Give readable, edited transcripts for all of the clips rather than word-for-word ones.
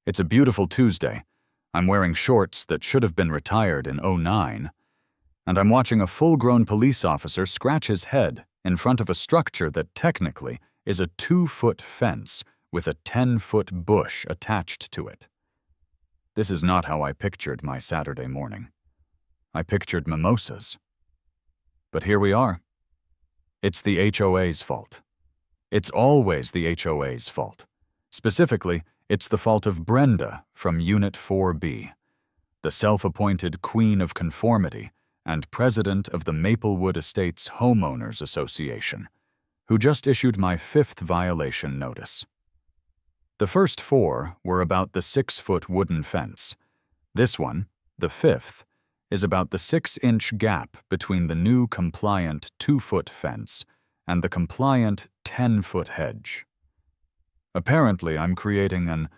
It's a beautiful Tuesday. I'm wearing shorts that should have been retired in '09, and I'm watching a full-grown police officer scratch his head in front of a structure that technically is a 2-foot fence with a 10-foot bush attached to it. This is not how I pictured my Saturday morning. I pictured mimosas. But here we are. It's the HOA's fault. It's always the HOA's fault. Specifically, it's the fault of Brenda from Unit 4B, the self-appointed queen of conformity and president of the Maplewood Estates Homeowners Association, who just issued my 5th violation notice. The first 4 were about the 6-foot wooden fence. This one, the 5th, is about the 6-inch gap between the new compliant 2-foot fence and the compliant 10-foot hedge. Apparently, I'm creating an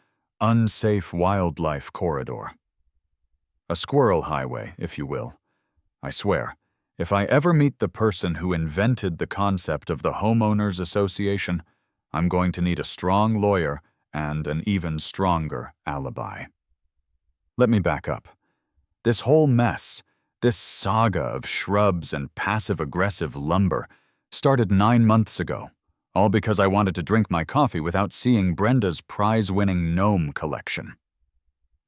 unsafe wildlife corridor. A squirrel highway, if you will. I swear, if I ever meet the person who invented the concept of the Homeowners Association, I'm going to need a strong lawyer and an even stronger alibi. Let me back up. This whole mess, this saga of shrubs and passive-aggressive lumber, started 9 months ago, all because I wanted to drink my coffee without seeing Brenda's prize-winning gnome collection.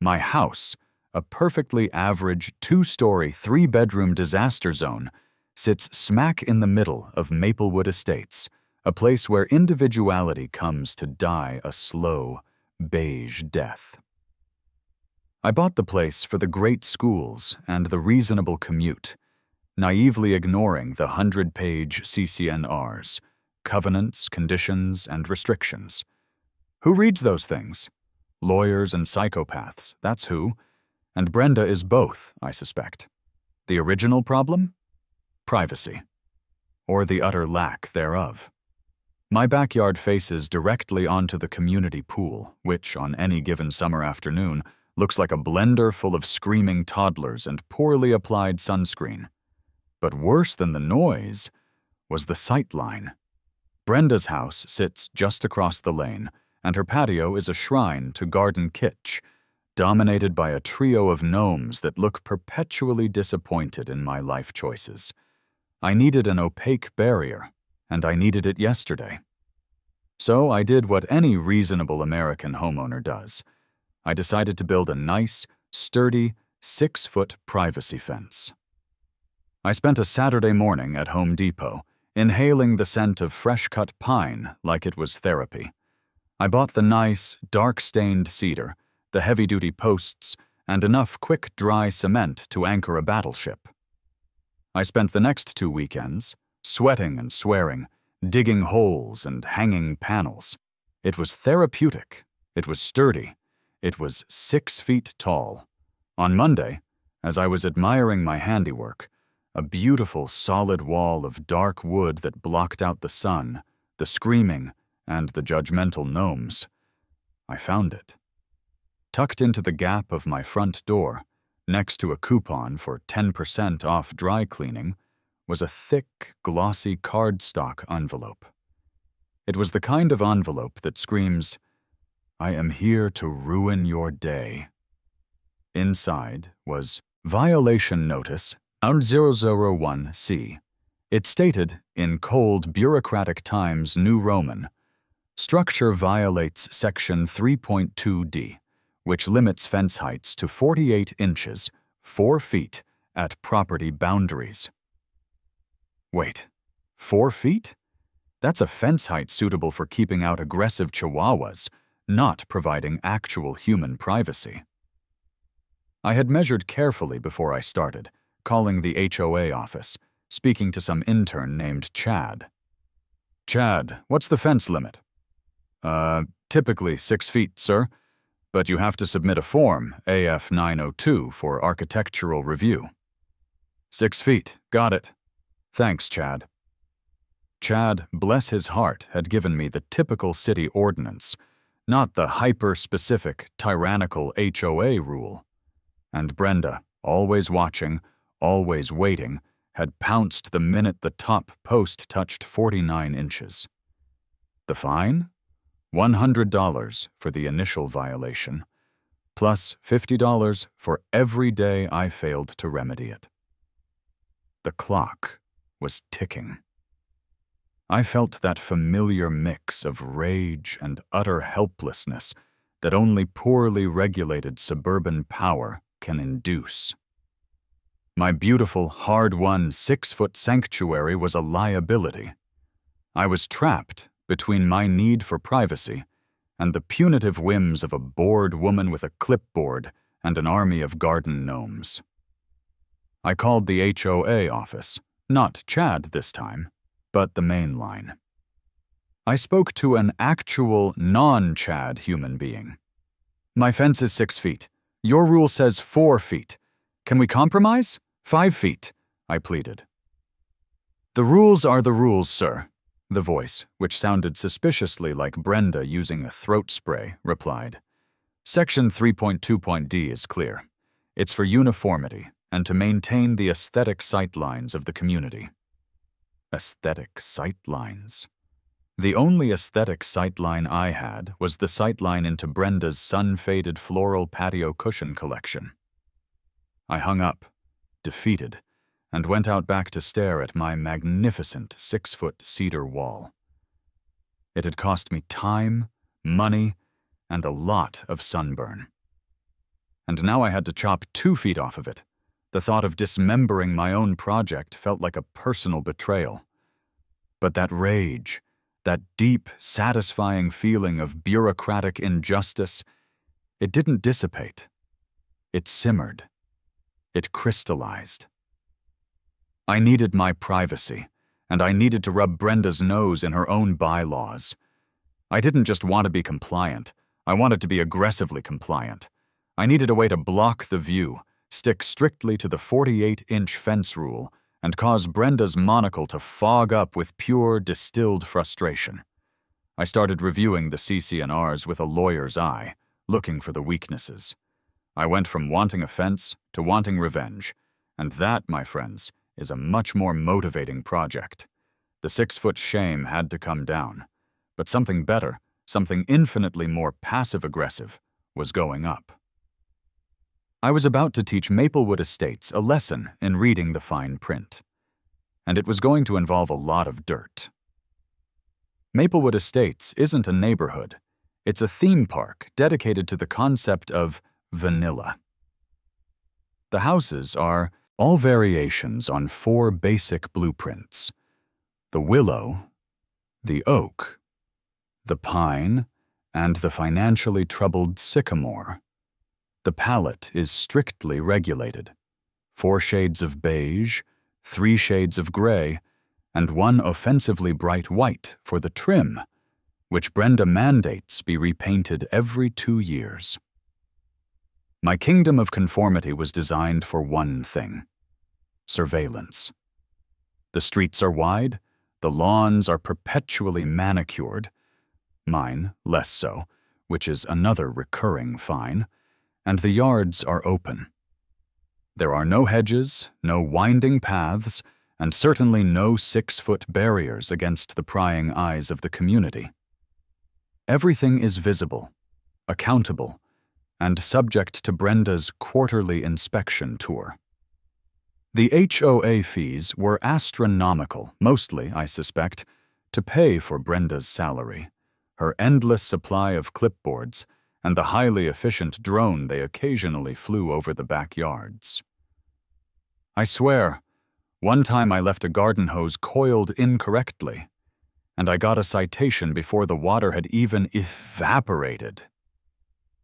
My house, a perfectly average 2-story, 3-bedroom disaster zone, sits smack in the middle of Maplewood Estates, a place where individuality comes to die a slow, beige death. I bought the place for the great schools and the reasonable commute, naively ignoring the 100-page CCNRs, covenants, conditions, and restrictions. Who reads those things? Lawyers and psychopaths, that's who. And Brenda is both, I suspect. The original problem? Privacy. Or the utter lack thereof. My backyard faces directly onto the community pool, which, on any given summer afternoon, looks like a blender full of screaming toddlers and poorly applied sunscreen. But worse than the noise was the sightline. Brenda's house sits just across the lane, and her patio is a shrine to garden kitsch, dominated by a trio of gnomes that look perpetually disappointed in my life choices. I needed an opaque barrier, and I needed it yesterday. So I did what any reasonable American homeowner does. I decided to build a nice, sturdy, 6-foot privacy fence. I spent a Saturday morning at Home Depot, inhaling the scent of fresh-cut pine like it was therapy. I bought the nice, dark-stained cedar, the heavy-duty posts, and enough quick, dry cement to anchor a battleship. I spent the next 2 weekends, sweating and swearing, digging holes and hanging panels. It was therapeutic. It was sturdy. It was 6 feet tall. On Monday, as I was admiring my handiwork, a beautiful solid wall of dark wood that blocked out the sun, the screaming, and the judgmental gnomes, I found it. Tucked into the gap of my front door, next to a coupon for 10% off dry cleaning, was a thick, glossy cardstock envelope. It was the kind of envelope that screams, "I am here to ruin your day." Inside was Violation Notice 001C. It stated, in cold, bureaucratic Times New Roman, "Structure violates Section 3.2D, which limits fence heights to 48 inches, 4 feet, at property boundaries." Wait, 4 feet? That's a fence height suitable for keeping out aggressive chihuahuas, not providing actual human privacy. I had measured carefully before I started, calling the HOA office, speaking to some intern named Chad. "Chad, what's the fence limit?" Typically 6 feet, sir, but you have to submit a form, AF 902, for architectural review." 6 feet, got it. Thanks, Chad. Chad, bless his heart, had given me the typical city ordinance, not the hyper-specific, tyrannical HOA rule. And Brenda, always watching, always waiting, had pounced the minute the top post touched 49 inches. The fine? $100 for the initial violation, plus $50 for every day I failed to remedy it. The clock was ticking. I felt that familiar mix of rage and utter helplessness that only poorly regulated suburban power can induce. My beautiful, hard-won 6-foot sanctuary was a liability. I was trapped between my need for privacy and the punitive whims of a bored woman with a clipboard and an army of garden gnomes. I called the HOA office, not Chad this time, but the main line. I spoke to an actual non-Chad human being. My fence is 6 feet. Your rule says 4 feet. Can we compromise? 5 feet, I pleaded. The rules are the rules, sir, the voice, which sounded suspiciously like Brenda using a throat spray, replied. Section 3.2.d is clear. It's for uniformity and to maintain the aesthetic sightlines of the community. Aesthetic sightlines. The only aesthetic sightline I had was the sightline into Brenda's sun-faded floral patio cushion collection. I hung up, defeated, and went out back to stare at my magnificent 6-foot cedar wall. It had cost me time, money, and a lot of sunburn. And now I had to chop 2 feet off of it. The thought of dismembering my own project felt like a personal betrayal. But that rage, that deep, satisfying feeling of bureaucratic injustice, it didn't dissipate. It simmered. It crystallized. I needed my privacy, and I needed to rub Brenda's nose in her own bylaws. I didn't just want to be compliant. I wanted to be aggressively compliant. I needed a way to block the view, stick strictly to the 48-inch fence rule, and cause Brenda's monocle to fog up with pure, distilled frustration. I started reviewing the CC&Rs with a lawyer's eye, looking for the weaknesses. I went from wanting a fence to wanting revenge, and that, my friends, is a much more motivating project. The 6-foot shame had to come down, but something better, something infinitely more passive-aggressive, was going up. I was about to teach Maplewood Estates a lesson in reading the fine print, and it was going to involve a lot of dirt. Maplewood Estates isn't a neighborhood. It's a theme park dedicated to the concept of vanilla. The houses are all variations on 4 basic blueprints: the willow, the oak, the pine, and the financially troubled sycamore. The palette is strictly regulated: 4 shades of beige, 3 shades of gray, and 1 offensively bright white for the trim, which Brenda mandates be repainted every 2 years. My kingdom of conformity was designed for one thing: surveillance. The streets are wide, the lawns are perpetually manicured, mine less so, which is another recurring fine, and the yards are open. There are no hedges, no winding paths, and certainly no 6-foot barriers against the prying eyes of the community. Everything is visible, accountable, and subject to Brenda's quarterly inspection tour. The HOA fees were astronomical, mostly, I suspect, to pay for Brenda's salary, her endless supply of clipboards, and the highly efficient drone they occasionally flew over the backyards. I swear, one time I left a garden hose coiled incorrectly, and I got a citation before the water had even evaporated.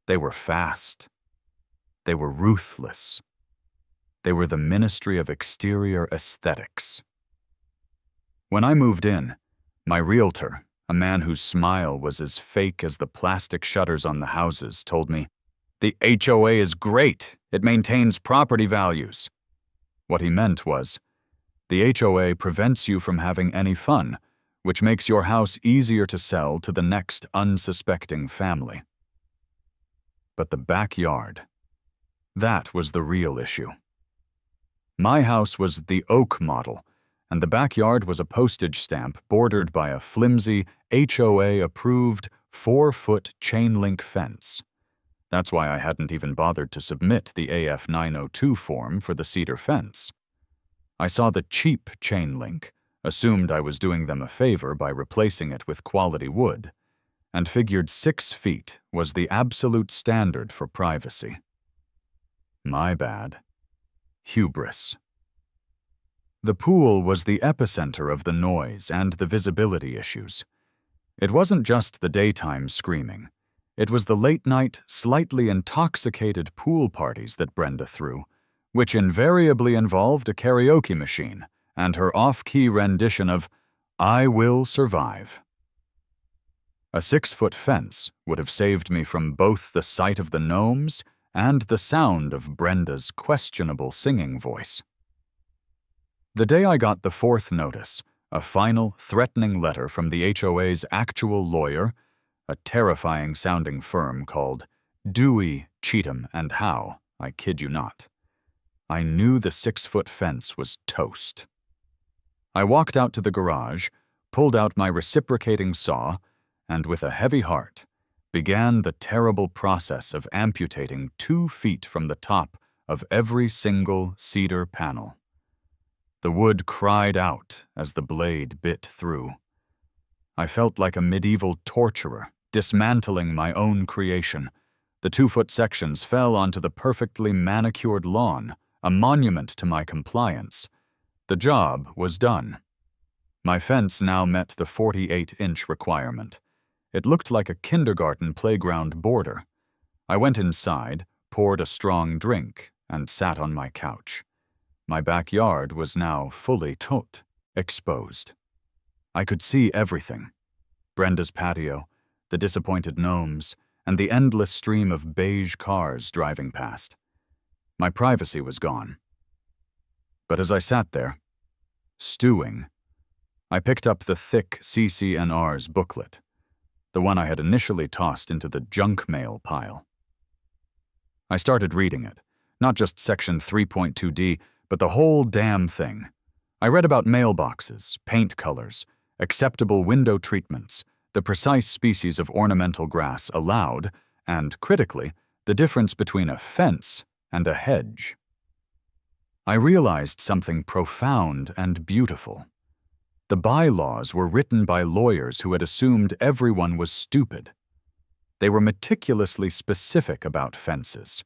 They were fast. They were ruthless. They were the Ministry of Exterior Aesthetics. When I moved in, my realtor, a man whose smile was as fake as the plastic shutters on the houses, told me, "The HOA is great. It maintains property values." What he meant was, the HOA prevents you from having any fun, which makes your house easier to sell to the next unsuspecting family. But the backyard, that was the real issue. My house was the oak model, and the backyard was a postage stamp bordered by a flimsy, HOA-approved 4-foot chain-link fence. That's why I hadn't even bothered to submit the AF 902 form for the cedar fence. I saw the cheap chain link, assumed I was doing them a favor by replacing it with quality wood, and figured 6 feet was the absolute standard for privacy. My bad. Hubris. The pool was the epicenter of the noise and the visibility issues. It wasn't just the daytime screaming. It was the late-night, slightly intoxicated pool parties that Brenda threw, which invariably involved a karaoke machine and her off-key rendition of "I Will Survive." A 6-foot fence would have saved me from both the sight of the gnomes and the sound of Brenda's questionable singing voice. The day I got the 4th notice, a final, threatening letter from the HOA's actual lawyer, a terrifying-sounding firm called Dewey, Cheatham and Howe, I kid you not, I knew the 6-foot fence was toast. I walked out to the garage, pulled out my reciprocating saw, and with a heavy heart, began the terrible process of amputating 2 feet from the top of every single cedar panel. The wood cried out as the blade bit through. I felt like a medieval torturer, dismantling my own creation. The 2-foot sections fell onto the perfectly manicured lawn, a monument to my compliance. The job was done. My fence now met the 48-inch requirement. It looked like a kindergarten playground border. I went inside, poured a strong drink, and sat on my couch. My backyard was now fully exposed. I could see everything. Brenda's patio, the disappointed gnomes, and the endless stream of beige cars driving past. My privacy was gone. But as I sat there, stewing, I picked up the thick CCNR's booklet, the one I had initially tossed into the junk mail pile. I started reading it, not just section 3.2D, but the whole damn thing. I read about mailboxes, paint colors, acceptable window treatments, the precise species of ornamental grass allowed, and, critically, the difference between a fence and a hedge. I realized something profound and beautiful. The bylaws were written by lawyers who had assumed everyone was stupid. They were meticulously specific about fences,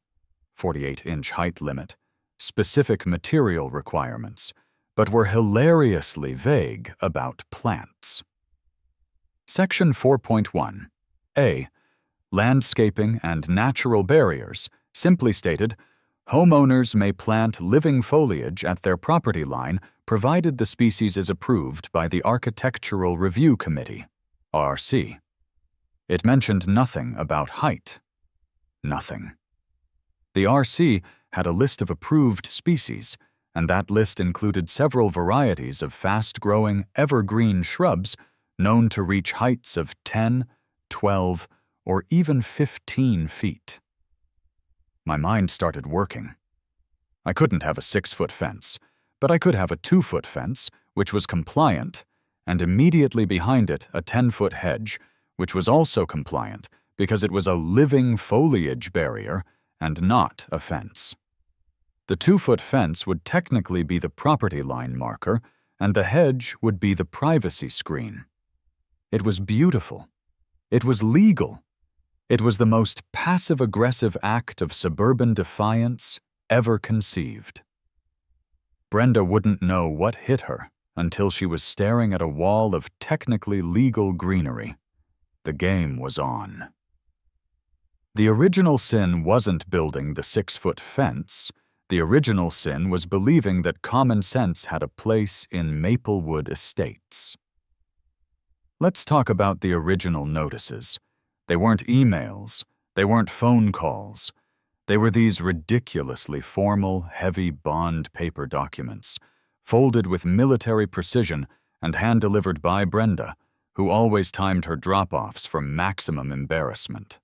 48-inch height limit, specific material requirements, but were hilariously vague about plants. Section 4.1 A. Landscaping and natural barriers simply stated, homeowners may plant living foliage at their property line provided the species is approved by the Architectural Review Committee, RC. It mentioned nothing about height. Nothing. The RC had a list of approved species, and that list included several varieties of fast-growing, evergreen shrubs known to reach heights of 10, 12, or even 15 feet. My mind started working. I couldn't have a 6-foot fence, but I could have a 2-foot fence, which was compliant, and immediately behind it a 10-foot hedge, which was also compliant because it was a living foliage barrier and not a fence. The 2-foot fence would technically be the property line marker, and the hedge would be the privacy screen. It was beautiful. It was legal. It was the most passive-aggressive act of suburban defiance ever conceived. Brenda wouldn't know what hit her until she was staring at a wall of technically legal greenery. The game was on. The original sin wasn't building the 6-foot fence. The original sin was believing that common sense had a place in Maplewood Estates. Let's talk about the original notices. They weren't emails. They weren't phone calls. They were these ridiculously formal, heavy bond paper documents, folded with military precision and hand-delivered by Brenda, who always timed her drop-offs for maximum embarrassment.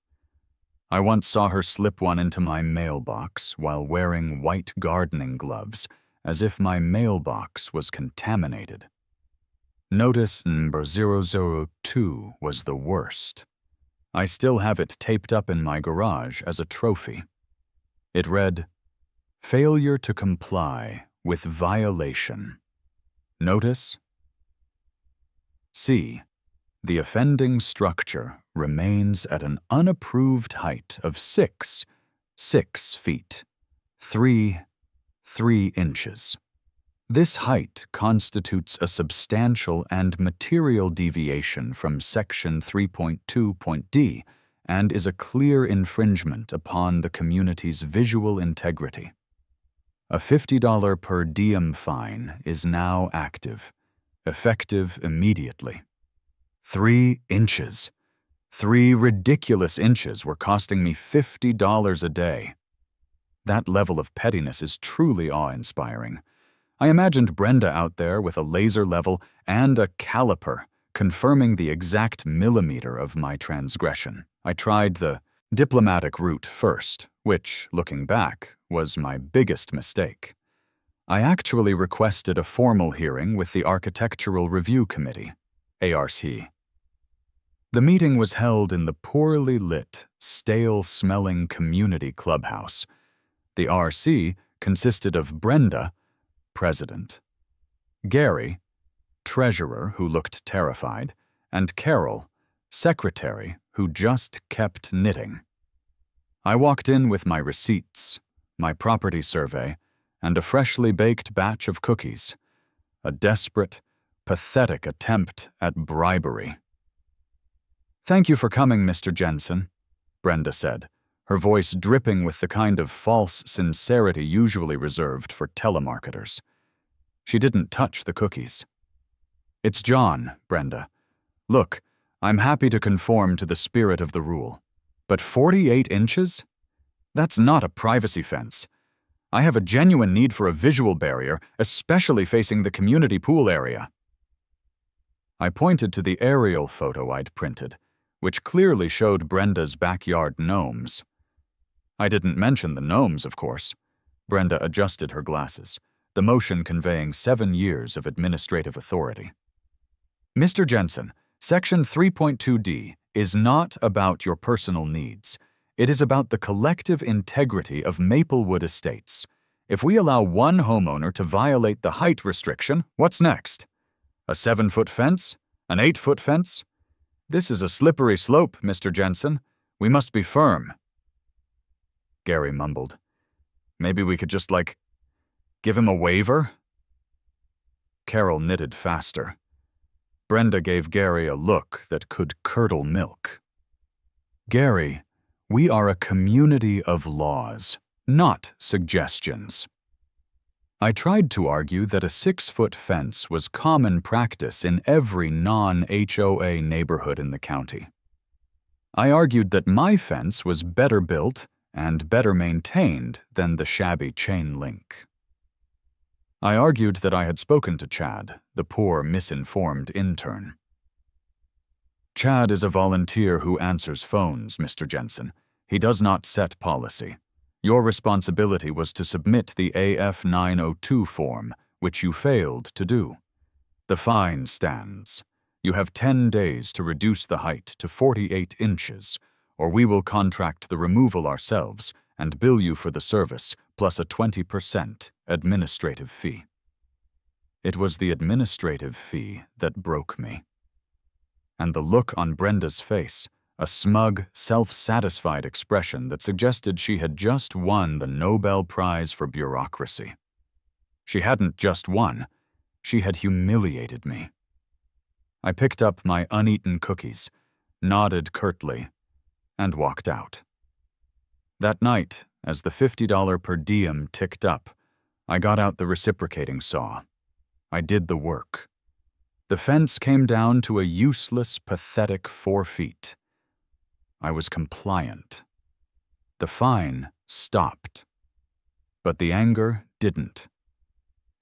I once saw her slip one into my mailbox while wearing white gardening gloves, as if my mailbox was contaminated. Notice number 002 was the worst. I still have it taped up in my garage as a trophy. It read, "Failure to comply with violation. Notice? C. The offending structure remains at an unapproved height of 6 feet, 3 inches. This height constitutes a substantial and material deviation from Section 3.2.d and is a clear infringement upon the community's visual integrity. A $50 per diem fine is now active, effective immediately. 3 inches. 3 ridiculous inches were costing me $50 a day. That level of pettiness is truly awe-inspiring. I imagined Brenda out there with a laser level and a caliper, confirming the exact millimeter of my transgression. I tried the diplomatic route first, which, looking back, was my biggest mistake. I actually requested a formal hearing with the Architectural Review Committee, ARC. The meeting was held in the poorly lit, stale-smelling community clubhouse. The RC consisted of Brenda, president, Gary, treasurer who looked terrified, and Carol, secretary who just kept knitting. I walked in with my receipts, my property survey, and a freshly baked batch of cookies. A desperate, pathetic attempt at bribery. "Thank you for coming, Mr. Jensen," Brenda said, her voice dripping with the kind of false sincerity usually reserved for telemarketers. She didn't touch the cookies. "It's John, Brenda. Look, I'm happy to conform to the spirit of the rule. But 48 inches? That's not a privacy fence. I have a genuine need for a visual barrier, especially facing the community pool area." I pointed to the aerial photo I'd printed, which clearly showed Brenda's backyard gnomes. I didn't mention the gnomes, of course. Brenda adjusted her glasses, the motion conveying 7 years of administrative authority. "Mr. Jensen, Section 3.2d is not about your personal needs. It is about the collective integrity of Maplewood Estates. If we allow one homeowner to violate the height restriction, what's next? A 7-foot fence? An 8-foot fence? This is a slippery slope, Mr. Jensen. We must be firm." Gary mumbled. "Maybe we could just, give him a waiver?" Carol knitted faster. Brenda gave Gary a look that could curdle milk. "Gary, we are a community of laws, not suggestions." I tried to argue that a 6-foot fence was common practice in every non-HOA neighborhood in the county. I argued that my fence was better built and better maintained than the shabby chain link. I argued that I had spoken to Chad, the poor, misinformed intern. "Chad is a volunteer who answers phones, Mr. Jensen. He does not set policy. Your responsibility was to submit the AF 902 form, which you failed to do. The fine stands. You have 10 days to reduce the height to 48 inches, or we will contract the removal ourselves and bill you for the service plus a 20% administrative fee." It was the administrative fee that broke me. And the look on Brenda's face, a smug, self-satisfied expression that suggested she had just won the Nobel Prize for bureaucracy. She hadn't just won, she had humiliated me. I picked up my uneaten cookies, nodded curtly, and walked out. That night, as the $50 per diem ticked up, I got out the reciprocating saw. I did the work. The fence came down to a useless, pathetic 4 feet. I was compliant. The fine stopped. But the anger didn't.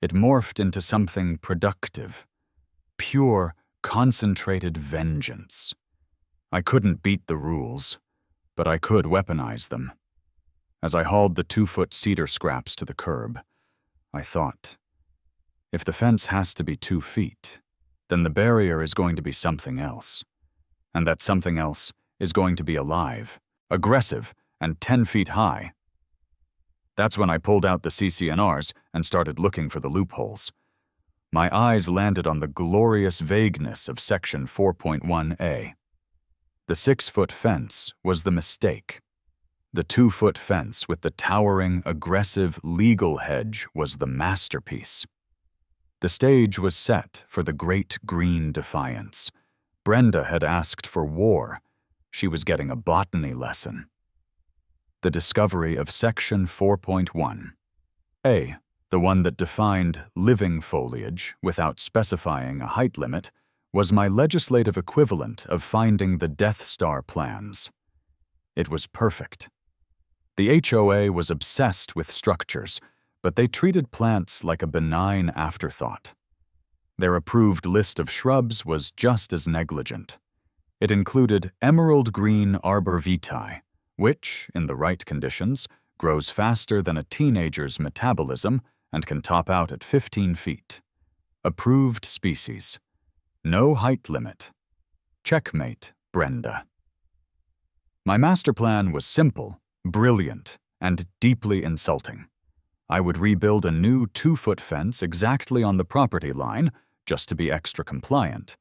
It morphed into something productive. Pure, concentrated vengeance. I couldn't beat the rules, but I could weaponize them. As I hauled the 2-foot cedar scraps to the curb, I thought, if the fence has to be 2 feet, then the barrier is going to be something else. And that something else is going to be alive, aggressive, and 10 feet high. That's when I pulled out the CCNRs and started looking for the loopholes. My eyes landed on the glorious vagueness of Section 4.1a. The 6-foot fence was the mistake. The 2-foot fence with the towering, aggressive, legal hedge was the masterpiece. The stage was set for the Great Green Defiance. Brenda had asked for war. She was getting a botany lesson. The discovery of Section 4.1. A, the one that defined living foliage without specifying a height limit, was my legislative equivalent of finding the Death Star plans. It was perfect. The HOA was obsessed with structures, but they treated plants like a benign afterthought. Their approved list of shrubs was just as negligent. It included emerald green arbor vitae, which, in the right conditions, grows faster than a teenager's metabolism and can top out at 15 feet. Approved species. No height limit. Checkmate, Brenda. My master plan was simple, brilliant, and deeply insulting. I would rebuild a new 2-foot fence exactly on the property line, just to be extra compliant,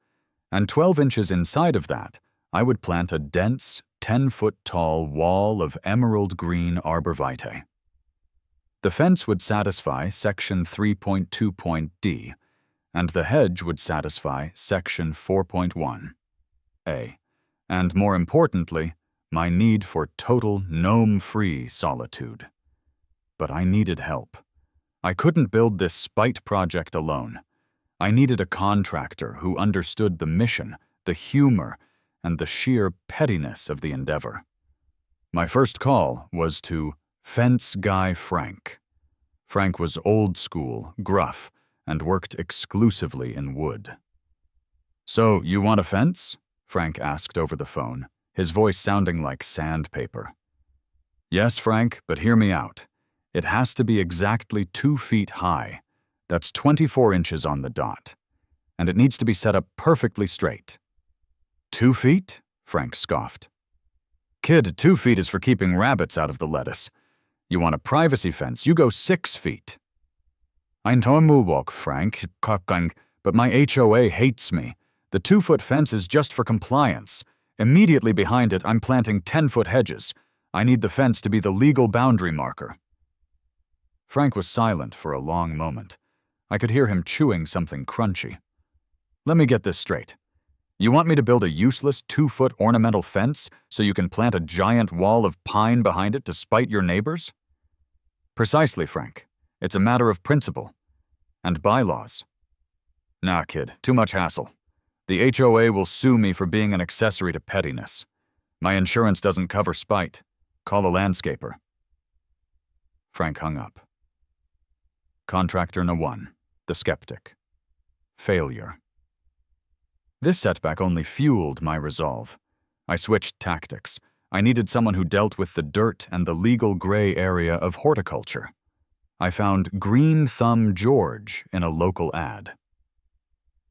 and 12 inches inside of that, I would plant a dense, 10-foot-tall wall of emerald green arborvitae. The fence would satisfy Section 3.2.d, and the hedge would satisfy Section 4.1a, and more importantly, my need for total gnome-free solitude. But I needed help. I couldn't build this spite project alone. I needed a contractor who understood the mission, the humor, and the sheer pettiness of the endeavor. My first call was to Fence Guy Frank. Frank was old school, gruff, and worked exclusively in wood. "So, you want a fence?" Frank asked over the phone, his voice sounding like sandpaper. "Yes, Frank, but hear me out. It has to be exactly 2 feet high. That's 24 inches on the dot. And it needs to be set up perfectly straight." 2 feet? Frank scoffed. "Kid, 2 feet is for keeping rabbits out of the lettuce. You want a privacy fence, you go 6 feet. I know, Frank, but my HOA hates me. The 2-foot fence is just for compliance. Immediately behind it, I'm planting 10-foot hedges. I need the fence to be the legal boundary marker." Frank was silent for a long moment. I could hear him chewing something crunchy. "Let me get this straight. You want me to build a useless 2-foot ornamental fence so you can plant a giant wall of pine behind it to spite your neighbors?" "Precisely, Frank. It's a matter of principle. And bylaws." "Nah, kid, too much hassle. The HOA will sue me for being an accessory to pettiness. My insurance doesn't cover spite. Call a landscaper." Frank hung up. Contractor No. 1, the skeptic. Failure. This setback only fueled my resolve. I switched tactics. I needed someone who dealt with the dirt and the legal gray area of horticulture. I found Green Thumb George in a local ad.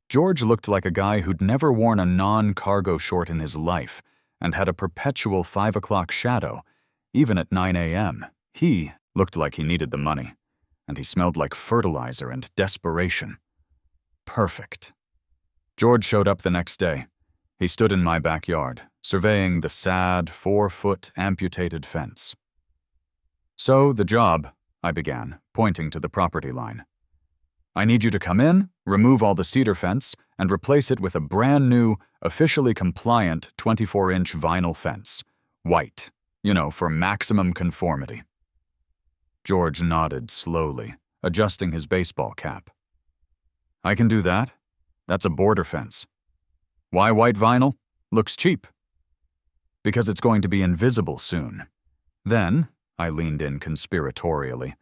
George looked like a guy who'd never worn a non-cargo short in his life and had a perpetual 5 o'clock shadow, even at 9 a.m. He looked like he needed the money, and he smelled like fertilizer and desperation. Perfect. George showed up the next day. He stood in my backyard, surveying the sad 4-foot amputated fence. "So, the job," I began, pointing to the property line. "I need you to come in, remove all the cedar fence, and replace it with a brand new, officially compliant 24-inch vinyl fence. White, for maximum conformity." George nodded slowly, adjusting his baseball cap. "I can do that. That's a border fence." "Why white vinyl? Looks cheap." "Because it's going to be invisible soon. Then," I leaned in conspiratorially,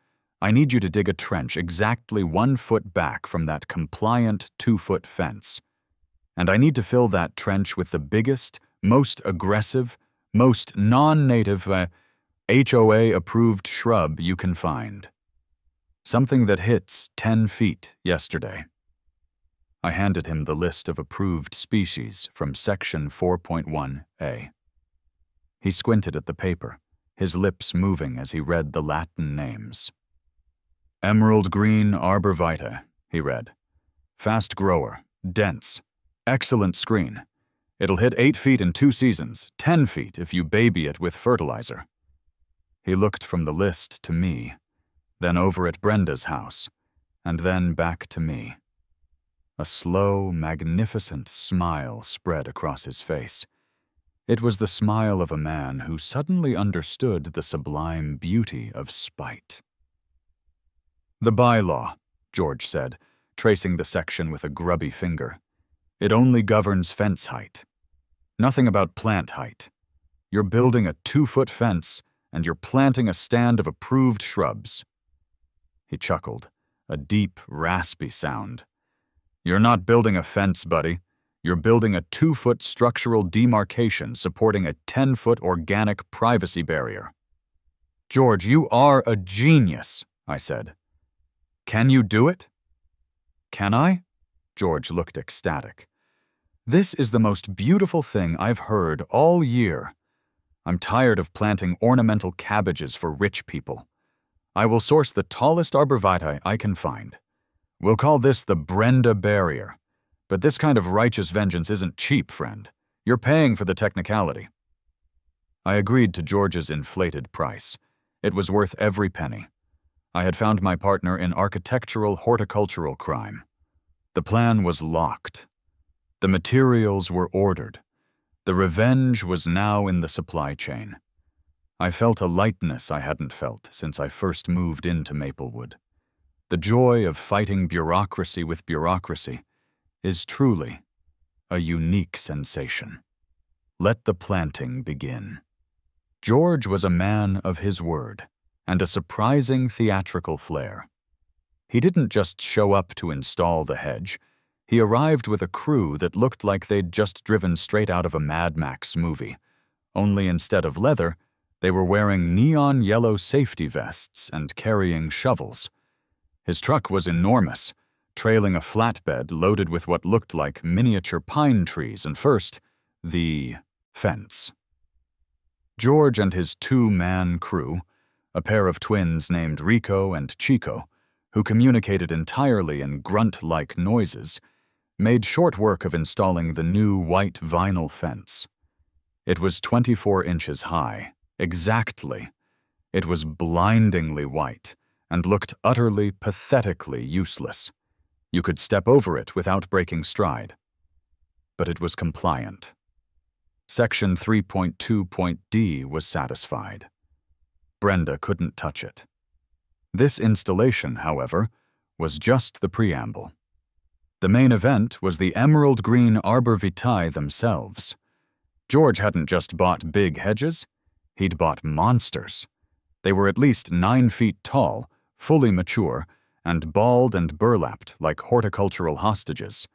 "I need you to dig a trench exactly 1 foot back from that compliant 2-foot fence. And I need to fill that trench with the biggest, most aggressive, most non-native, HOA-approved shrub you can find. Something that hits 10 feet yesterday." I handed him the list of approved species from Section 4.1a. He squinted at the paper, his lips moving as he read the Latin names. Emerald green arborvitae, he read. Fast grower, dense, excellent screen. It'll hit 8 feet in 2 seasons, 10 feet if you baby it with fertilizer. He looked from the list to me, then over at Brenda's house, and then back to me. A slow, magnificent smile spread across his face. It was the smile of a man who suddenly understood the sublime beauty of spite. The bylaw, George said, tracing the section with a grubby finger. It only governs fence height. Nothing about plant height. You're building a 2-foot fence, and you're planting a stand of approved shrubs. He chuckled, a deep, raspy sound. You're not building a fence, buddy. You're building a 2-foot structural demarcation supporting a 10-foot organic privacy barrier. George, you are a genius, I said. Can you do it? Can I? George looked ecstatic. This is the most beautiful thing I've heard all year. I'm tired of planting ornamental cabbages for rich people. I will source the tallest arborvitae I can find. We'll call this the Brenda Barrier. But this kind of righteous vengeance isn't cheap, friend. You're paying for the technicality. I agreed to George's inflated price. It was worth every penny. I had found my partner in architectural horticultural crime. The plan was locked. The materials were ordered. The revenge was now in the supply chain. I felt a lightness I hadn't felt since I first moved into Maplewood. The joy of fighting bureaucracy with bureaucracy is truly a unique sensation. Let the planting begin. George was a man of his word and a surprising theatrical flair. He didn't just show up to install the hedge. He arrived with a crew that looked like they'd just driven straight out of a Mad Max movie, only instead of leather, they were wearing neon yellow safety vests and carrying shovels. His truck was enormous, trailing a flatbed loaded with what looked like miniature pine trees and first, the fence. George and his 2-man crew, a pair of twins named Rico and Chico, who communicated entirely in grunt-like noises, made short work of installing the new white vinyl fence. It was 24 inches high, exactly. It was blindingly white and looked utterly, pathetically useless. You could step over it without breaking stride. But it was compliant. Section 3.2.d was satisfied. Brenda couldn't touch it. This installation, however, was just the preamble. The main event was the emerald green arborvitae themselves. George hadn't just bought big hedges, he'd bought monsters. They were at least 9 feet tall, fully mature, and bald and burlapped like horticultural hostages.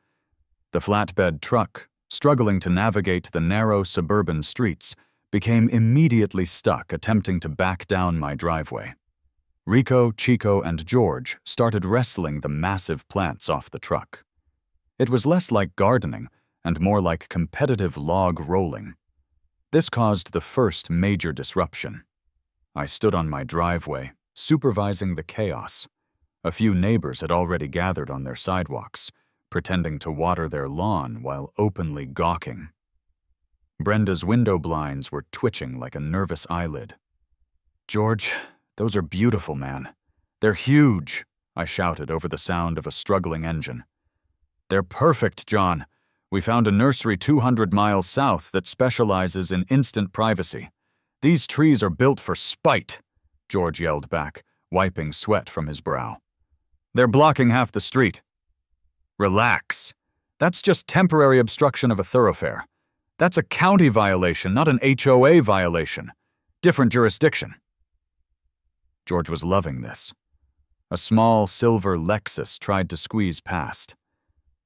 The flatbed truck, struggling to navigate the narrow suburban streets, became immediately stuck attempting to back down my driveway. Rico, Chico, and George started wrestling the massive plants off the truck. It was less like gardening and more like competitive log rolling. This caused the first major disruption. I stood on my driveway, supervising the chaos. A few neighbors had already gathered on their sidewalks, pretending to water their lawn while openly gawking. Brenda's window blinds were twitching like a nervous eyelid. "George, those are beautiful, man. They're huge," I shouted over the sound of a struggling engine. "They're perfect, John. We found a nursery 200 miles south that specializes in instant privacy. These trees are built for spite," George yelled back, wiping sweat from his brow. "They're blocking half the street." "Relax. That's just temporary obstruction of a thoroughfare. That's a county violation, not an HOA violation. Different jurisdiction." George was loving this. A small silver Lexus tried to squeeze past.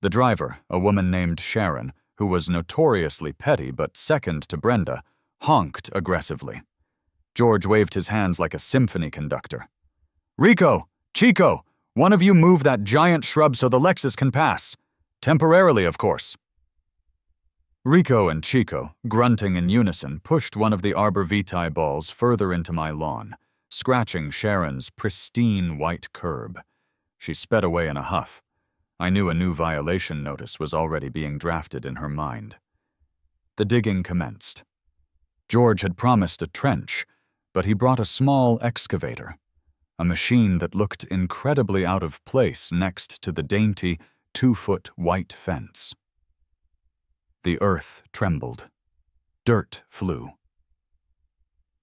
The driver, a woman named Sharon, who was notoriously petty but second to Brenda, honked aggressively. George waved his hands like a symphony conductor. "Rico! Chico! One of you move that giant shrub so the Lexus can pass. Temporarily, of course." Rico and Chico, grunting in unison, pushed one of the arbor vitae balls further into my lawn, scratching Sharon's pristine white curb. She sped away in a huff. I knew a new violation notice was already being drafted in her mind. The digging commenced. George had promised a trench, but he brought a small excavator, a machine that looked incredibly out of place next to the dainty 2-foot white fence. The earth trembled. Dirt flew.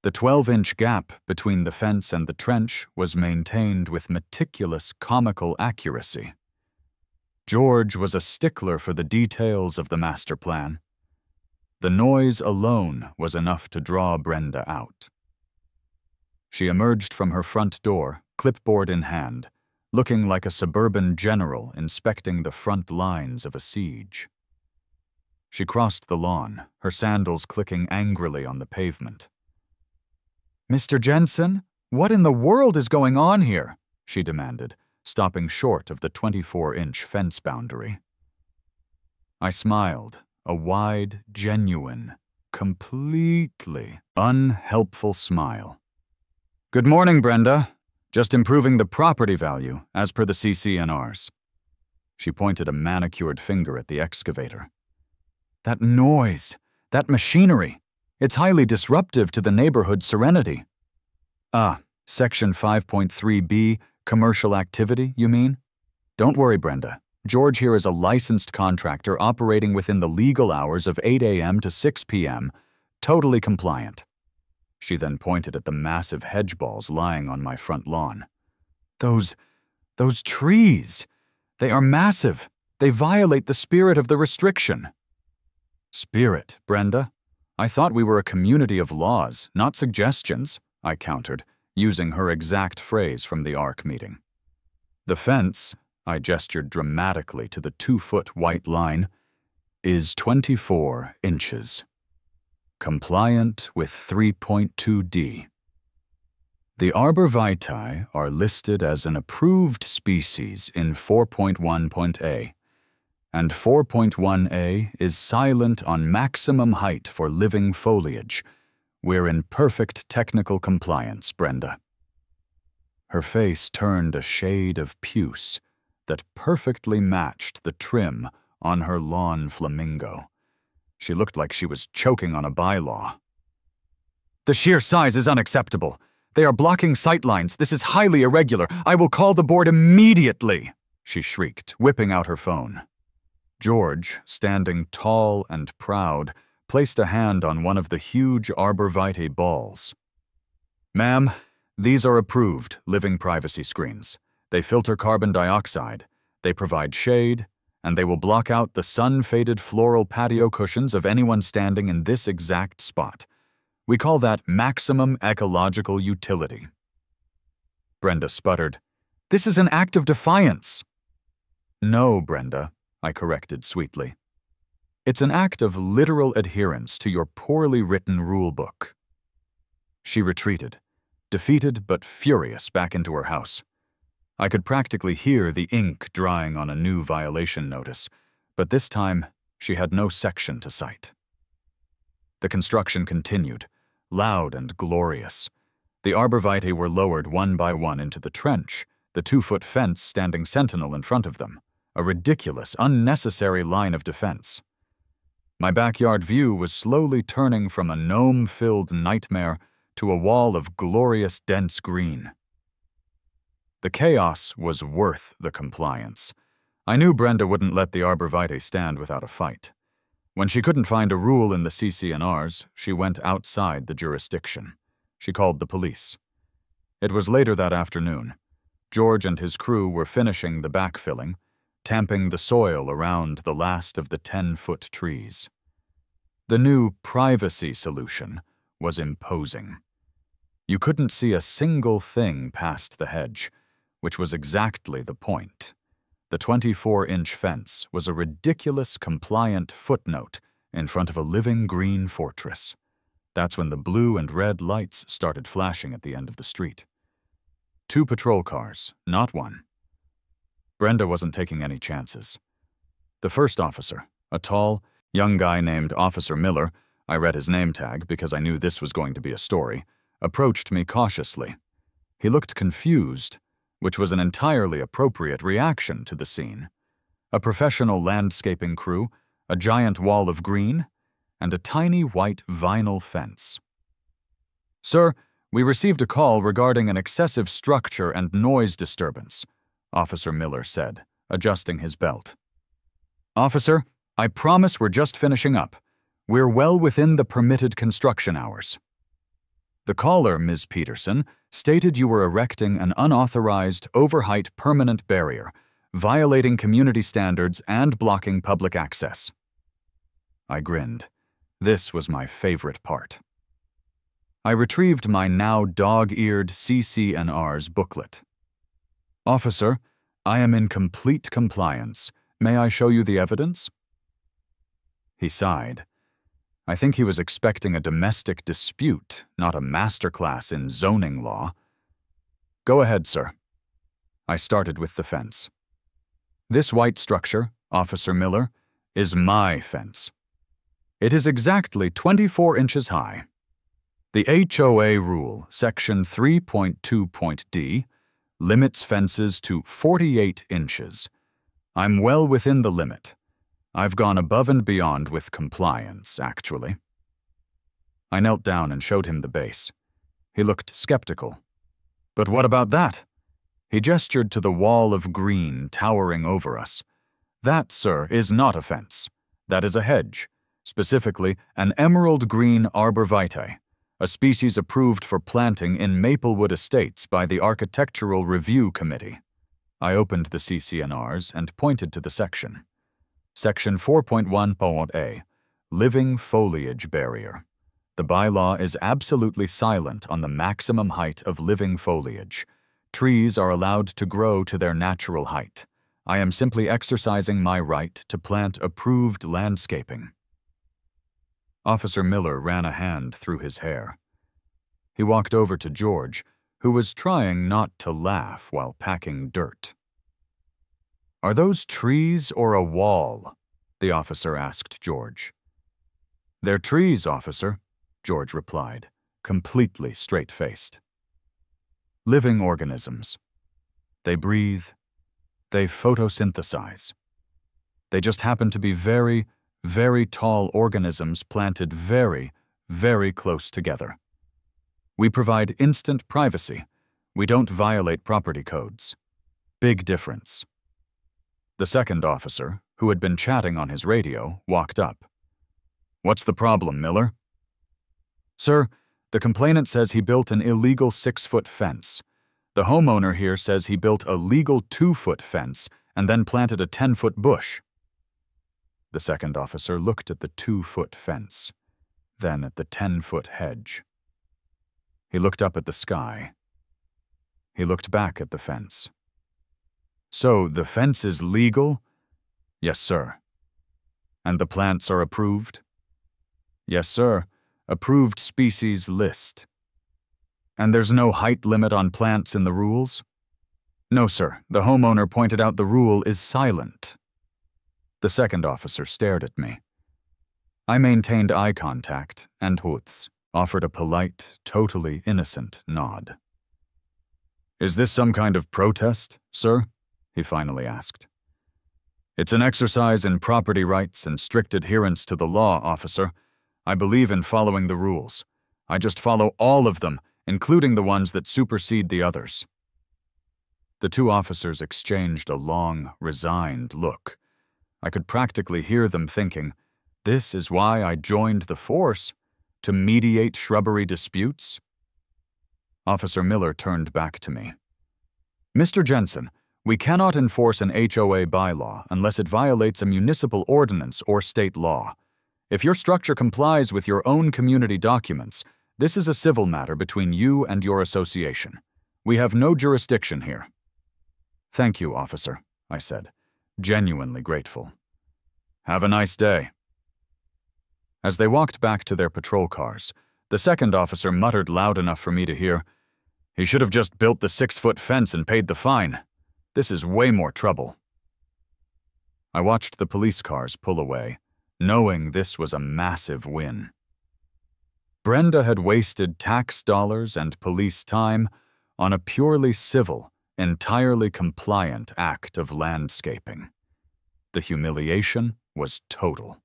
The 12-inch gap between the fence and the trench was maintained with meticulous comical accuracy. George was a stickler for the details of the master plan. The noise alone was enough to draw Brenda out. She emerged from her front door, clipboard in hand, looking like a suburban general inspecting the front lines of a siege. She crossed the lawn, her sandals clicking angrily on the pavement. "Mr. Jensen, what in the world is going on here?" she demanded, stopping short of the 24-inch fence boundary. I smiled, a wide, genuine, completely unhelpful smile. "Good morning, Brenda. Just improving the property value, as per the CC&Rs. She pointed a manicured finger at the excavator. "That noise, that machinery, it's highly disruptive to the neighborhood's serenity." "Ah, Section 5.3b, commercial activity, you mean? Don't worry, Brenda. George here is a licensed contractor operating within the legal hours of 8 a.m. to 6 p.m., totally compliant." She then pointed at the massive hedge balls lying on my front lawn. Those trees, they are massive. They violate the spirit of the restriction." "Spirit, Brenda? I thought we were a community of laws, not suggestions," I countered, using her exact phrase from the ARC meeting. "The fence," I gestured dramatically to the 2-foot white line, "is 24 inches. Compliant with 3.2d. The arbor vitae are listed as an approved species in 4.1.a, and 4.1a is silent on maximum height for living foliage. We're in perfect technical compliance, Brenda." Her face turned a shade of puce that perfectly matched the trim on her lawn flamingo. She looked like she was choking on a bylaw. "The sheer size is unacceptable. They are blocking sightlines. This is highly irregular. I will call the board immediately," she shrieked, whipping out her phone. George, standing tall and proud, placed a hand on one of the huge arbor vitae balls. "Ma'am, these are approved living privacy screens. They filter carbon dioxide, they provide shade, and they will block out the sun-faded floral patio cushions of anyone standing in this exact spot. We call that maximum ecological utility." Brenda sputtered, "This is an act of defiance." "No, Brenda," I corrected sweetly. "It's an act of literal adherence to your poorly written rule book." She retreated, defeated but furious, back into her house. I could practically hear the ink drying on a new violation notice, but this time she had no section to cite. The construction continued, loud and glorious. The arbor vitae were lowered one by one into the trench, the 2-foot fence standing sentinel in front of them, a ridiculous, unnecessary line of defense. My backyard view was slowly turning from a gnome-filled nightmare to a wall of glorious dense green. The chaos was worth the compliance. I knew Brenda wouldn't let the arbor vitae stand without a fight. When she couldn't find a rule in the CC&Rs, she went outside the jurisdiction. She called the police. It was later that afternoon. George and his crew were finishing the backfilling, tamping the soil around the last of the 10-foot trees. The new privacy solution was imposing. You couldn't see a single thing past the hedge, which was exactly the point. The 24-inch fence was a ridiculous, compliant footnote in front of a living green fortress. That's when the blue and red lights started flashing at the end of the street. 2 patrol cars, not 1. Brenda wasn't taking any chances. The first officer, a tall, Young guy named Officer Miller, I read his name tag because I knew this was going to be a story, approached me cautiously. He looked confused, which was an entirely appropriate reaction to the scene. A professional landscaping crew, a giant wall of green, and a tiny white vinyl fence. "Sir, we received a call regarding an excessive structure and noise disturbance," Officer Miller said, adjusting his belt. "Officer, I promise we're just finishing up. We're well within the permitted construction hours." The caller, Ms. Peterson, stated you were erecting an unauthorized, overheight permanent barrier, violating community standards and blocking public access. I grinned. This was my favorite part. I retrieved my now dog-eared CC&R's booklet. "Officer, I am in complete compliance. May I show you the evidence?" He sighed. I think he was expecting a domestic dispute, not a masterclass in zoning law. "Go ahead, sir." I started with the fence. "This white structure, Officer Miller, is my fence. It is exactly 24 inches high. The HOA rule, Section 3.2.d, limits fences to 48 inches. I'm well within the limit. I've gone above and beyond with compliance, actually." I knelt down and showed him the base. He looked skeptical. "But what about that?" He gestured to the wall of green towering over us. "That, sir, is not a fence. That is a hedge, specifically an emerald green arborvitae, a species approved for planting in Maplewood Estates by the Architectural Review Committee." I opened the CC&Rs and pointed to the section. Section 4.1.a, Living Foliage Barrier. The bylaw is absolutely silent on the maximum height of living foliage. Trees are allowed to grow to their natural height. I am simply exercising my right to plant approved landscaping. Officer Miller ran a hand through his hair. He walked over to George, who was trying not to laugh while packing dirt. "Are those trees or a wall?" the officer asked George. "They're trees, officer," George replied, completely straight-faced. Living organisms. They breathe. They photosynthesize. They just happen to be very, very tall organisms planted very, very close together. We provide instant privacy. We don't violate property codes. Big difference. The second officer, who had been chatting on his radio, walked up. "What's the problem, Miller?" "Sir, the complainant says he built an illegal 6-foot fence. The homeowner here says he built a legal 2-foot fence and then planted a 10-foot bush." The second officer looked at the 2-foot fence, then at the 10-foot hedge. He looked up at the sky. He looked back at the fence. "So, the fence is legal?" "Yes, sir." "And the plants are approved?" "Yes, sir. Approved species list." "And there's no height limit on plants in the rules?" "No, sir. The homeowner pointed out the rule is silent." The second officer stared at me. I maintained eye contact and Hoots offered a polite, totally innocent nod. "Is this some kind of protest, sir?" he finally asked. "It's an exercise in property rights and strict adherence to the law, officer. I believe in following the rules. I just follow all of them, including the ones that supersede the others." The two officers exchanged a long, resigned look. I could practically hear them thinking, "This is why I joined the force? To mediate shrubbery disputes?" Officer Miller turned back to me. "Mr. Jensen, we cannot enforce an HOA bylaw unless it violates a municipal ordinance or state law. If your structure complies with your own community documents, this is a civil matter between you and your association. We have no jurisdiction here." "Thank you, officer," I said, genuinely grateful. "Have a nice day." As they walked back to their patrol cars, the second officer muttered loud enough for me to hear, "He should have just built the 6-foot fence and paid the fine. This is way more trouble." I watched the police cars pull away, knowing this was a massive win. Brenda had wasted tax dollars and police time on a purely civil, entirely compliant act of landscaping. The humiliation was total.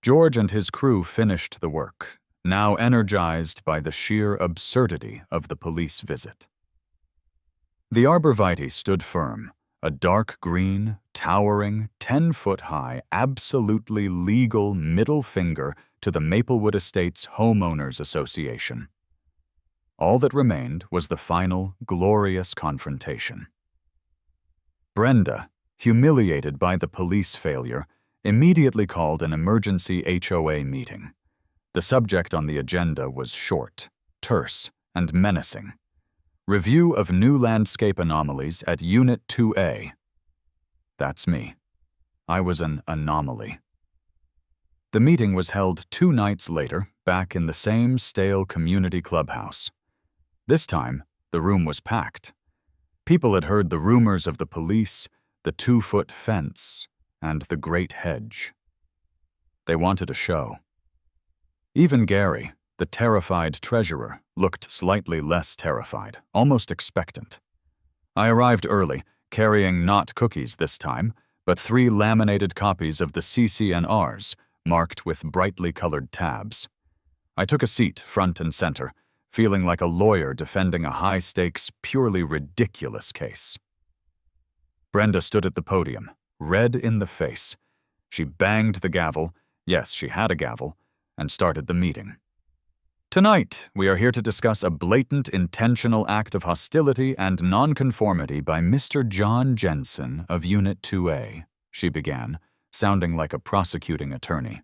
George and his crew finished the work, now energized by the sheer absurdity of the police visit. The arborvitae stood firm, a dark green, towering, 10-foot-high, absolutely legal middle finger to the Maplewood Estates Homeowners Association. All that remained was the final, glorious confrontation. Brenda, humiliated by the police failure, immediately called an emergency HOA meeting. The subject on the agenda was short, terse, and menacing. Review of new landscape anomalies at Unit 2A. That's me. I was an anomaly. The meeting was held 2 nights later, back in the same stale community clubhouse. This time, the room was packed. People had heard the rumors of the police, the 2-foot fence, and the great hedge. They wanted a show. Even Gary, the terrified treasurer, looked slightly less terrified, almost expectant. I arrived early, carrying not cookies this time, but 3 laminated copies of the CC&Rs, marked with brightly colored tabs. I took a seat front and center, feeling like a lawyer defending a high-stakes, purely ridiculous case. Brenda stood at the podium, red in the face. She banged the gavel, yes, she had a gavel, and started the meeting. Tonight, we are here to discuss a blatant, intentional act of hostility and nonconformity by Mr. John Jensen of Unit 2A, she began, sounding like a prosecuting attorney.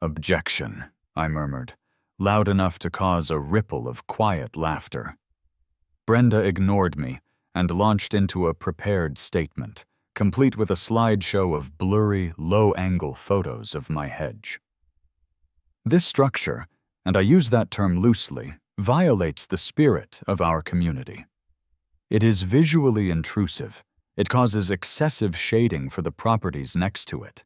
Objection, I murmured, loud enough to cause a ripple of quiet laughter. Brenda ignored me and launched into a prepared statement, complete with a slideshow of blurry, low-angle photos of my hedge. This structure, and I use that term loosely, violates the spirit of our community. It is visually intrusive, it causes excessive shading for the properties next to it,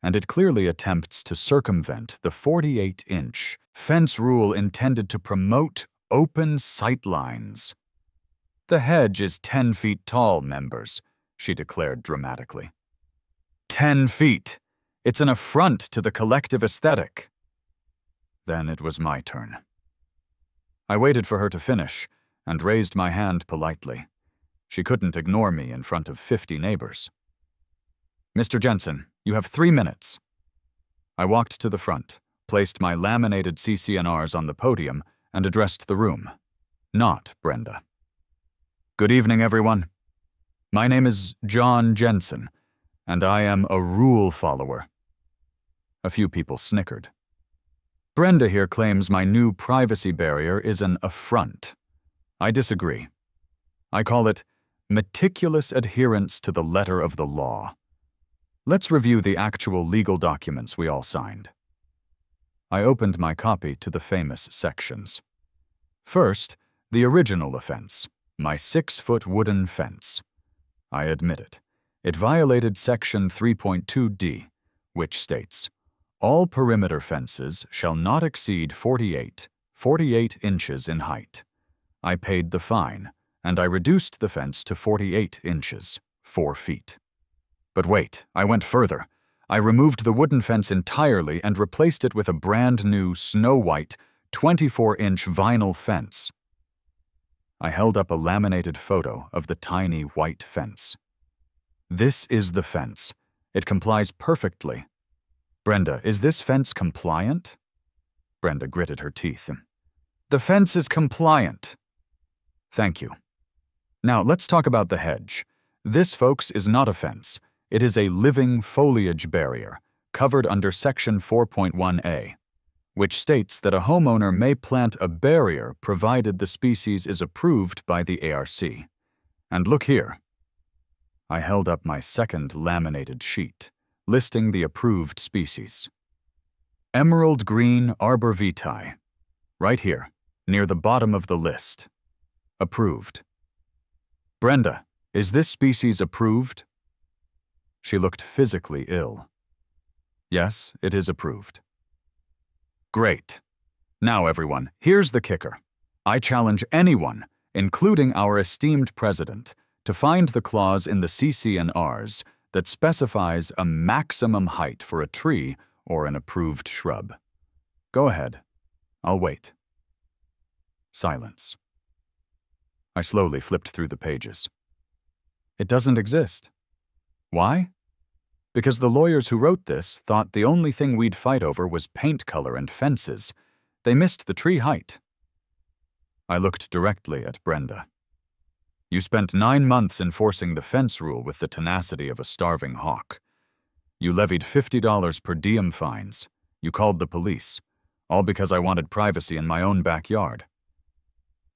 and it clearly attempts to circumvent the 48-inch fence rule intended to promote open sightlines. The hedge is 10 feet tall, members, she declared dramatically. 10 feet! It's an affront to the collective aesthetic. Then it was my turn. I waited for her to finish and raised my hand politely. She couldn't ignore me in front of 50 neighbors. Mr. Jensen, you have 3 minutes. I walked to the front, placed my laminated CC&Rs on the podium, and addressed the room. Not Brenda. Good evening, everyone. My name is John Jensen, and I am a rule follower. A few people snickered. Brenda here claims my new privacy barrier is an affront. I disagree. I call it meticulous adherence to the letter of the law. Let's review the actual legal documents we all signed. I opened my copy to the famous sections. First, the original offense, my 6-foot wooden fence. I admit it. It violated Section 3.2d, which states, all perimeter fences shall not exceed 48 inches in height. I paid the fine, and I reduced the fence to 48 inches, 4 feet. But wait, I went further. I removed the wooden fence entirely and replaced it with a brand new, snow-white, 24-inch vinyl fence. I held up a laminated photo of the tiny white fence. This is the fence. It complies perfectly. Brenda, is this fence compliant? Brenda gritted her teeth. The fence is compliant. Thank you. Now, let's talk about the hedge. This, folks, is not a fence. It is a living foliage barrier, covered under Section 4.1a, which states that a homeowner may plant a barrier provided the species is approved by the ARC. And look here. I held up my second laminated sheet, listing the approved species. Emerald green arborvitae, right here, near the bottom of the list. Approved. Brenda, is this species approved? She looked physically ill. Yes, it is approved. Great. Now, everyone, here's the kicker. I challenge anyone, including our esteemed president, to find the clause in the CC&Rs that specifies a maximum height for a tree or an approved shrub. Go ahead. I'll wait. Silence. I slowly flipped through the pages. It doesn't exist. Why? Because the lawyers who wrote this thought the only thing we'd fight over was paint color and fences. They missed the tree height. I looked directly at Brenda. You spent 9 months enforcing the fence rule with the tenacity of a starving hawk. You levied $50 per diem fines. You called the police, all because I wanted privacy in my own backyard.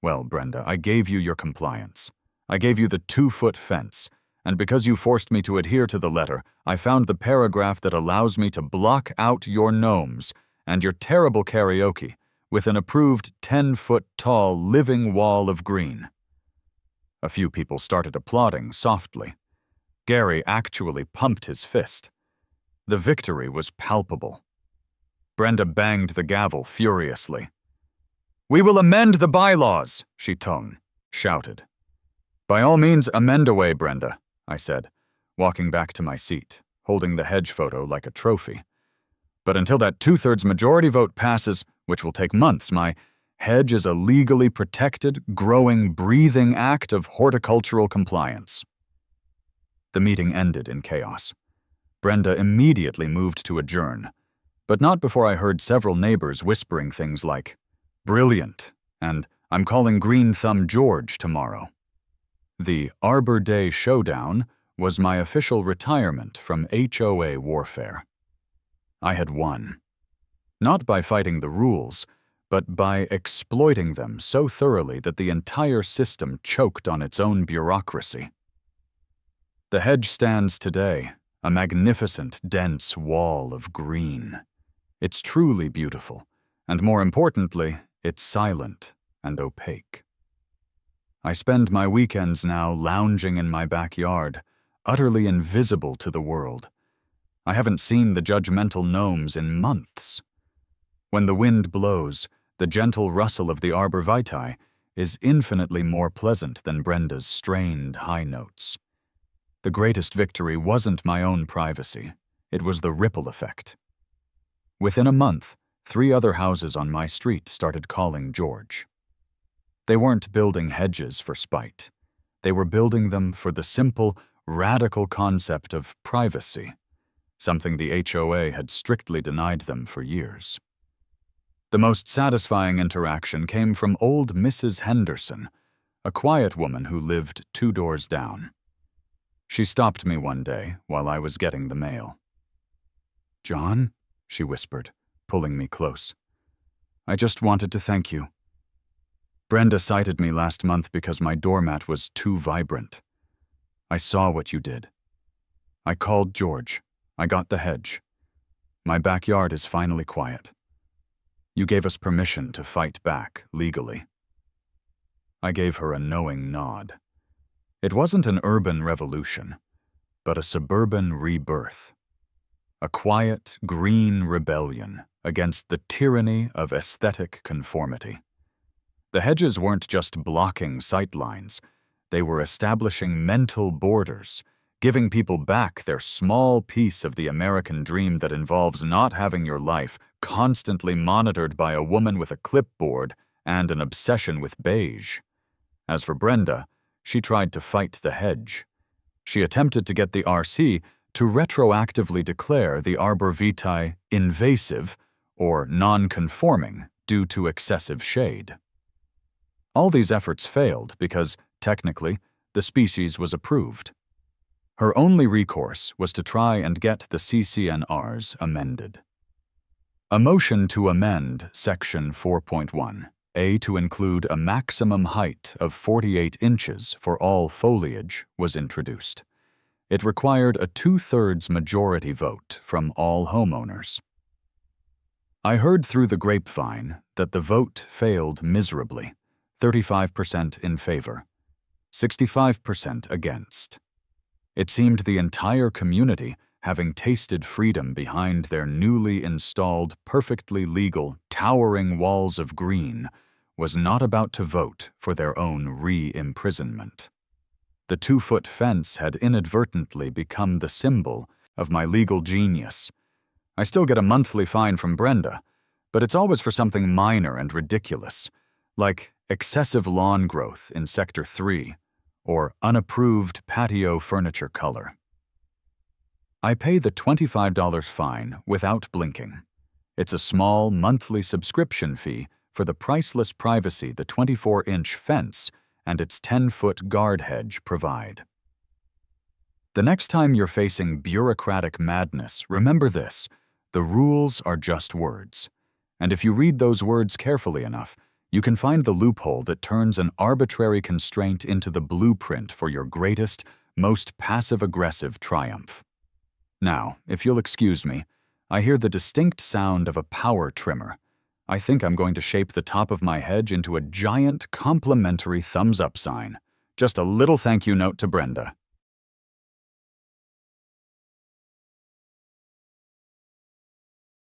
Well, Brenda, I gave you your compliance. I gave you the 2-foot fence, and because you forced me to adhere to the letter, I found the paragraph that allows me to block out your gnomes and your terrible karaoke with an approved 10-foot-tall living wall of green. A few people started applauding softly. Gary actually pumped his fist. The victory was palpable. Brenda banged the gavel furiously. "We will amend the bylaws," she shouted. "By all means, amend away, Brenda," I said, walking back to my seat, holding the Hedge photo like a trophy. "But until that 2/3 majority vote passes, which will take months, my Hedge is a legally protected, growing, breathing act of horticultural compliance." The meeting ended in chaos. Brenda immediately moved to adjourn, but not before I heard several neighbors whispering things like, "Brilliant," and "I'm calling Green Thumb George tomorrow." The Arbor Day Showdown was my official retirement from HOA warfare. I had won. Not by fighting the rules, but by exploiting them so thoroughly that the entire system choked on its own bureaucracy. The Hedge stands today, a magnificent, dense wall of green. It's truly beautiful, and more importantly, it's silent and opaque. I spend my weekends now lounging in my backyard, utterly invisible to the world. I haven't seen the judgmental gnomes in months. When the wind blows, the gentle rustle of the arbor vitae is infinitely more pleasant than Brenda's strained high notes. The greatest victory wasn't my own privacy, it was the ripple effect. Within a month, 3 other houses on my street started calling George. They weren't building hedges for spite. They were building them for the simple, radical concept of privacy, something the HOA had strictly denied them for years. The most satisfying interaction came from old Mrs. Henderson, a quiet woman who lived 2 doors down. She stopped me one day while I was getting the mail. "John," she whispered, pulling me close. "I just wanted to thank you. Brenda cited me last month because my doormat was too vibrant. I saw what you did. I called George. I got the hedge. My backyard is finally quiet. You gave us permission to fight back legally." I gave her a knowing nod. It wasn't an urban revolution, but a suburban rebirth. A quiet, green rebellion against the tyranny of aesthetic conformity. The hedges weren't just blocking sightlines, they were establishing mental borders, giving people back their small piece of the American dream that involves not having your life constantly monitored by a woman with a clipboard and an obsession with beige. As for Brenda, she tried to fight the hedge. She attempted to get the RC to retroactively declare the arbor vitae invasive or non-conforming due to excessive shade. All these efforts failed because, technically, the species was approved. Her only recourse was to try and get the CC&Rs amended. A motion to amend Section 4.1, A to include a maximum height of 48 inches for all foliage was introduced. It required a 2/3 majority vote from all homeowners. I heard through the grapevine that the vote failed miserably, 35% in favor, 65% against. It seemed the entire community having tasted freedom behind their newly installed, perfectly legal, towering walls of green, was not about to vote for their own re-imprisonment. The 2-foot fence had inadvertently become the symbol of my legal genius. I still get a monthly fine from Brenda, but it's always for something minor and ridiculous, like excessive lawn growth in Sector 3 or unapproved patio furniture color. I pay the $25 fine without blinking. It's a small monthly subscription fee for the priceless privacy the 24-inch fence and its 10-foot guard hedge provide. The next time you're facing bureaucratic madness, remember this: the rules are just words. And if you read those words carefully enough, you can find the loophole that turns an arbitrary constraint into the blueprint for your greatest, most passive-aggressive triumph. Now, if you'll excuse me, I hear the distinct sound of a power trimmer. I think I'm going to shape the top of my hedge into a giant complimentary thumbs-up sign. Just a little thank you note to Brenda.